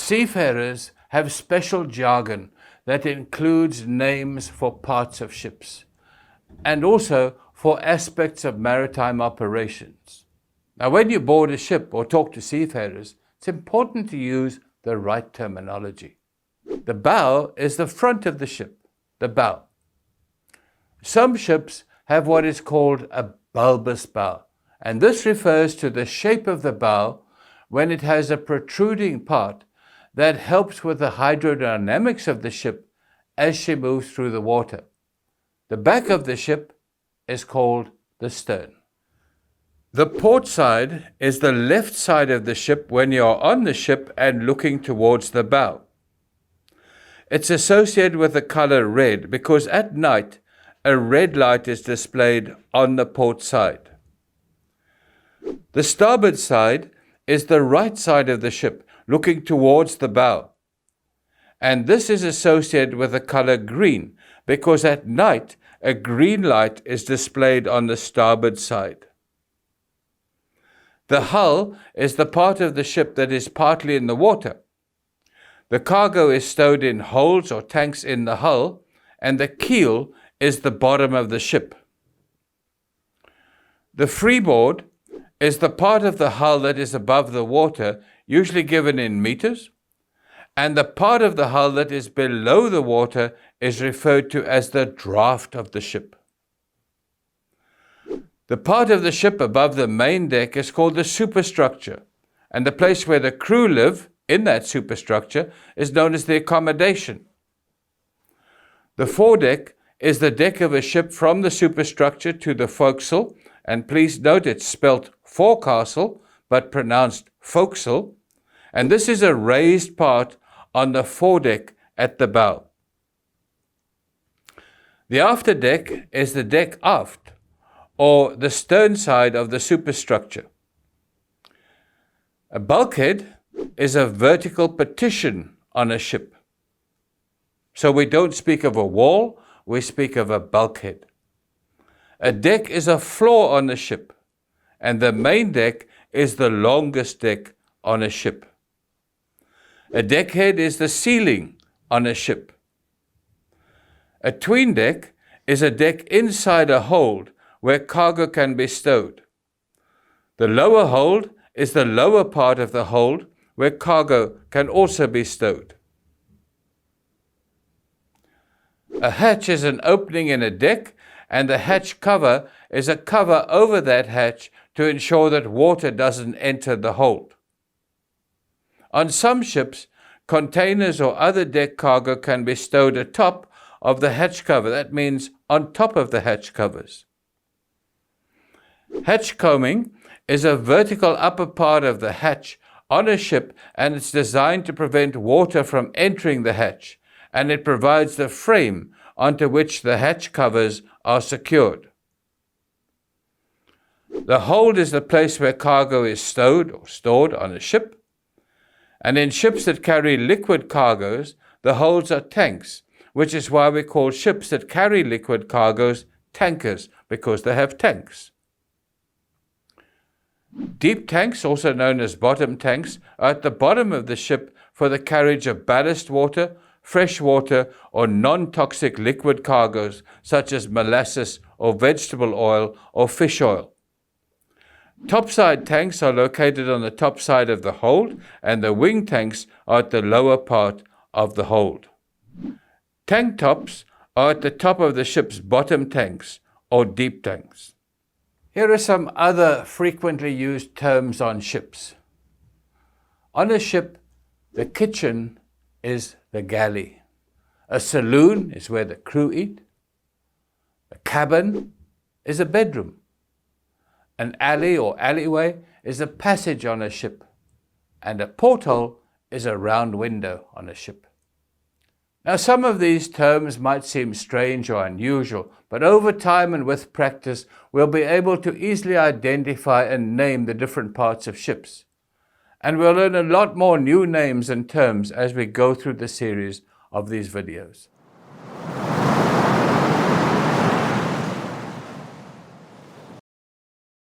Seafarers have special jargon that includes names for parts of ships and also for aspects of maritime operations. Now, when you board a ship or talk to seafarers, it's important to use the right terminology. The bow is the front of the ship, the bow. Some ships have what is called a bulbous bow, and this refers to the shape of the bow when it has a protruding part that helps with the hydrodynamics of the ship as she moves through the water. The back of the ship is called the stern. The port side is the left side of the ship when you are on the ship and looking towards the bow. It's associated with the color red because at night a red light is displayed on the port side. The starboard side is the right side of the ship looking towards the bow. And this is associated with the color green because at night a green light is displayed on the starboard side. The hull is the part of the ship that is partly in the water. The cargo is stowed in holds or tanks in the hull, and the keel is the bottom of the ship. The freeboard is the part of the hull that is above the water, usually given in meters, and the part of the hull that is below the water is referred to as the draft of the ship. The part of the ship above the main deck is called the superstructure, and the place where the crew live in that superstructure is known as the accommodation. The foredeck is the deck of a ship from the superstructure to the forecastle, and please note it's spelt forecastle but pronounced forecastle, and this is a raised part on the foredeck at the bow. The afterdeck is the deck aft, or the stern side of the superstructure. A bulkhead is a vertical partition on a ship. So we don't speak of a wall, we speak of a bulkhead. A deck is a floor on the ship, and the main deck is the longest deck on a ship. A deckhead is the ceiling on a ship. A tween deck is a deck inside a hold where cargo can be stowed. The lower hold is the lower part of the hold where cargo can also be stowed. A hatch is an opening in a deck, and the hatch cover is a cover over that hatch to ensure that water doesn't enter the hold. On some ships, containers or other deck cargo can be stowed atop of the hatch cover. That means on top of the hatch covers. Hatch combing is a vertical upper part of the hatch on a ship, and it's designed to prevent water from entering the hatch, and it provides the frame onto which the hatch covers are secured. The hold is the place where cargo is stowed or stored on a ship, and in ships that carry liquid cargoes, the holds are tanks, which is why we call ships that carry liquid cargoes tankers, because they have tanks. Deep tanks, also known as bottom tanks, are at the bottom of the ship for the carriage of ballast water, fresh water, or non-toxic liquid cargoes such as molasses or vegetable oil or fish oil. Topside tanks are located on the top side of the hold, and the wing tanks are at the lower part of the hold. Tank tops are at the top of the ship's bottom tanks or deep tanks. Here are some other frequently used terms on ships. On a ship, the kitchen is the galley. A saloon is where the crew eat. A cabin is a bedroom. An alley or alleyway is a passage on a ship. And a porthole is a round window on a ship. Now, some of these terms might seem strange or unusual, but over time and with practice, we'll be able to easily identify and name the different parts of ships. And we'll learn a lot more new names and terms as we go through the series of these videos.